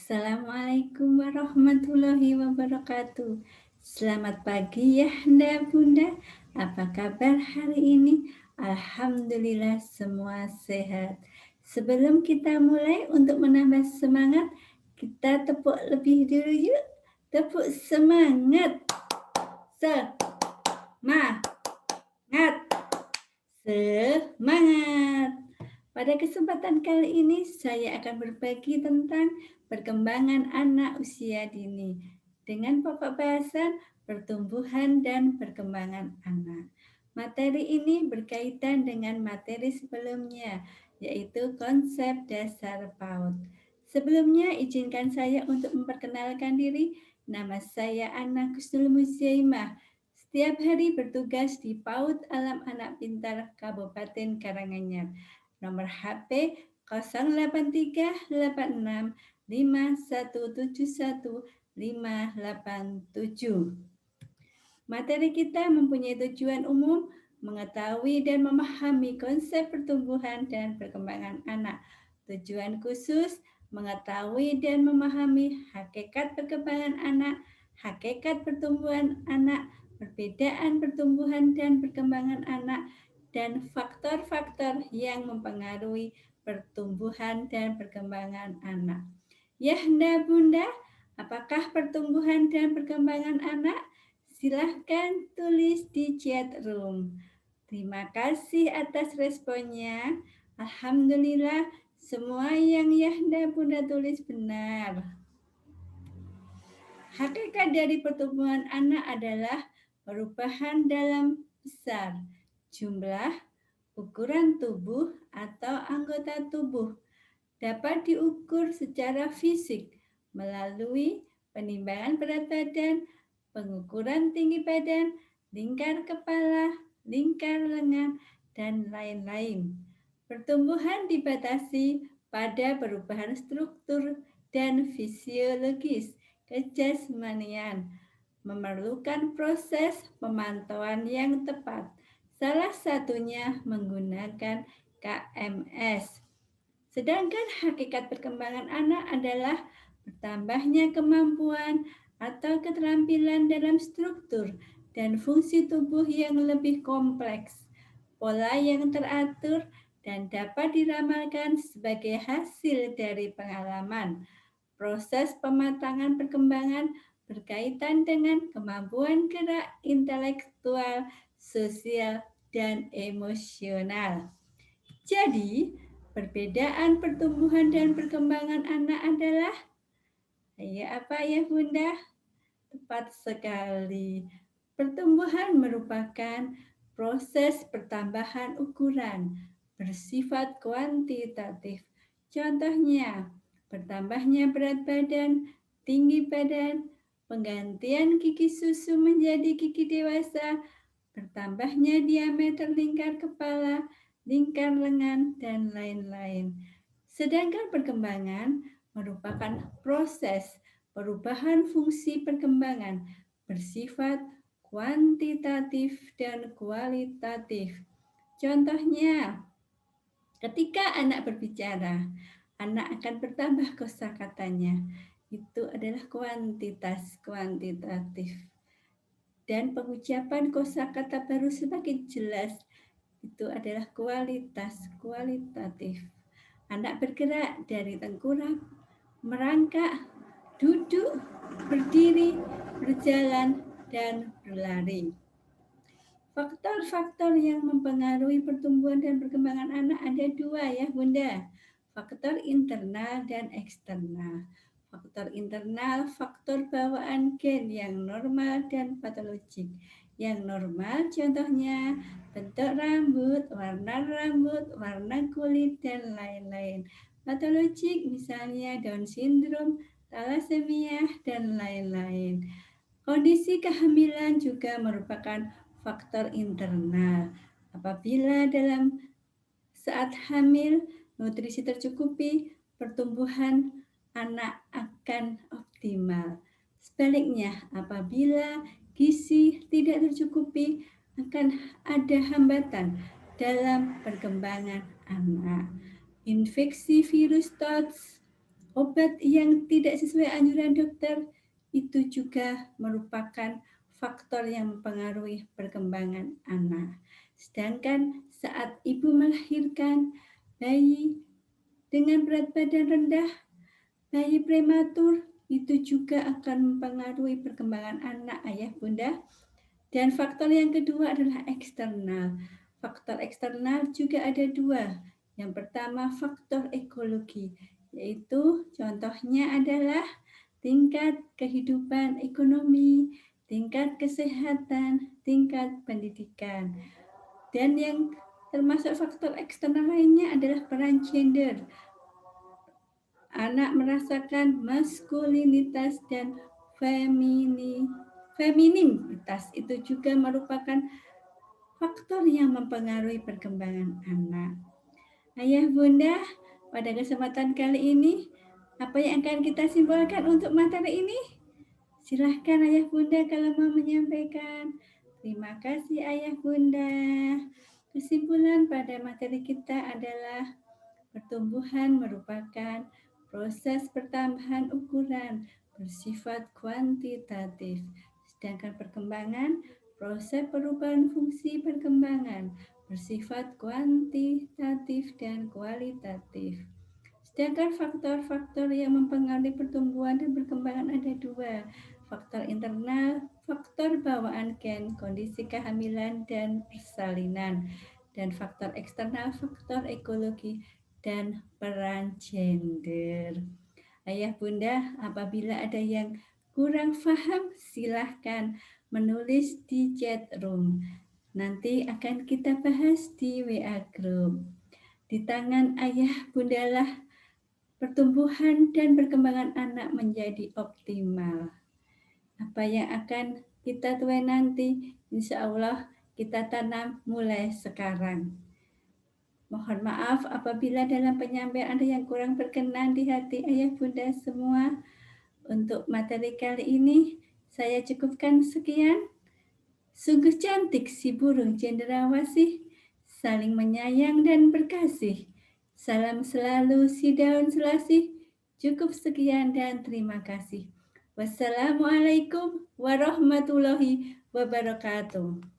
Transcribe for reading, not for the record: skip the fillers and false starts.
Assalamualaikum warahmatullahi wabarakatuh. Selamat pagi ya Nda Bunda. Apa kabar hari ini? Alhamdulillah semua sehat. Sebelum kita mulai untuk menambah semangat, kita tepuk lebih dulu yuk. Tepuk semangat. Semangat. Semangat. Pada kesempatan kali ini saya akan berbagi tentang perkembangan anak usia dini dengan pokok bahasan pertumbuhan dan perkembangan anak. Materi ini berkaitan dengan materi sebelumnya, yaitu konsep dasar PAUD. Sebelumnya izinkan saya untuk memperkenalkan diri. Nama saya Ana Kusnul Musyaimah. Setiap hari bertugas di PAUD Alam Anak Pintar Kabupaten Karanganyar. Nomor HP 0836517157. Materi kita mempunyai tujuan umum mengetahui dan memahami konsep pertumbuhan dan perkembangan anak. Tujuan khusus mengetahui dan memahami hakikat perkembangan anak, hakikat pertumbuhan anak, perbedaan pertumbuhan dan perkembangan anak, dan faktor-faktor yang mempengaruhi pertumbuhan dan perkembangan anak. Ya, Nda Bunda, apakah pertumbuhan dan perkembangan anak? Silahkan tulis di chat room. Terima kasih atas responnya. Alhamdulillah, semua yang Yahda Bunda tulis benar. Hakikat dari pertumbuhan anak adalah perubahan dalam besar, jumlah, ukuran tubuh atau anggota tubuh. Dapat diukur secara fisik melalui penimbangan berat badan, pengukuran tinggi badan, lingkar kepala, lingkar lengan, dan lain-lain. Pertumbuhan dibatasi pada perubahan struktur dan fisiologis kejasmanian, memerlukan proses pemantauan yang tepat. Salah satunya menggunakan KMS. Sedangkan hakikat perkembangan anak adalah bertambahnya kemampuan atau keterampilan dalam struktur dan fungsi tubuh yang lebih kompleks, pola yang teratur, dan dapat diramalkan sebagai hasil dari pengalaman. Proses pematangan perkembangan berkaitan dengan kemampuan gerak intelektual, sosial, dan emosional. Jadi, perbedaan pertumbuhan dan perkembangan anak adalah apa ya Bunda? Tepat sekali. Pertumbuhan merupakan proses pertambahan ukuran bersifat kuantitatif. Contohnya, bertambahnya berat badan, tinggi badan, penggantian gigi susu menjadi gigi dewasa, bertambahnya diameter lingkar kepala, lingkar lengan, dan lain-lain. Sedangkan perkembangan merupakan proses perubahan fungsi perkembangan bersifat kuantitatif dan kualitatif. Contohnya, ketika anak berbicara, anak akan bertambah kosakatanya. Itu adalah kuantitatif. Dan pengucapan kosakata baru semakin jelas. Itu adalah kualitatif. Anak bergerak dari tengkurap, merangkak, duduk, berdiri, berjalan, dan berlari. Faktor-faktor yang mempengaruhi pertumbuhan dan perkembangan anak ada dua ya Bunda. Faktor internal dan eksternal. Faktor internal, faktor bawaan gen yang normal dan patologik. Yang normal contohnya bentuk rambut, warna kulit, dan lain-lain. Patologik misalnya Down syndrome, thalassemia, dan lain-lain. Kondisi kehamilan juga merupakan faktor internal. Apabila dalam saat hamil nutrisi tercukupi, pertumbuhan anak akan optimal. Sebaliknya, apabila gizi tidak tercukupi, akan ada hambatan dalam perkembangan anak. Infeksi virus TOTS, Obat yang tidak sesuai anjuran dokter itu juga merupakan faktor yang mempengaruhi perkembangan anak. Sedangkan saat ibu melahirkan bayi dengan berat badan rendah, bayi prematur itu juga akan mempengaruhi perkembangan anak ayah bunda. Dan faktor yang kedua adalah eksternal. Faktor eksternal juga ada dua. Yang pertama faktor ekologi, yaitu contohnya adalah tingkat kehidupan ekonomi, tingkat kesehatan, tingkat pendidikan. Dan yang termasuk faktor eksternal lainnya adalah peran gender. Anak merasakan maskulinitas dan femininitas itu juga merupakan faktor yang mempengaruhi perkembangan anak. Ayah bunda, pada kesempatan kali ini, apa yang akan kita simpulkan untuk materi ini? Silahkan ayah bunda kalau mau menyampaikan. Terima kasih ayah bunda. Kesimpulan pada materi kita adalah pertumbuhan merupakan proses pertambahan ukuran bersifat kuantitatif, sedangkan perkembangan proses perubahan fungsi perkembangan bersifat kuantitatif dan kualitatif. Sedangkan faktor-faktor yang mempengaruhi pertumbuhan dan perkembangan ada dua, faktor internal, faktor bawaan gen, kondisi kehamilan dan persalinan, dan faktor eksternal, faktor ekologi, dan peran gender. Ayah bunda, apabila ada yang kurang paham, silahkan menulis di chat room. Nanti akan kita bahas di WA group. Di tangan ayah bundalah pertumbuhan dan perkembangan anak menjadi optimal. Apa yang akan kita tuai nanti, insya Allah kita tanam mulai sekarang. Mohon maaf apabila dalam penyampaian ada yang kurang berkenan di hati ayah bunda semua. Untuk materi kali ini saya cukupkan sekian. Sungguh cantik si burung cendrawasih, saling menyayang dan berkasih. Salam selalu si daun selasih. Cukup sekian dan terima kasih. Wassalamualaikum warahmatullahi wabarakatuh.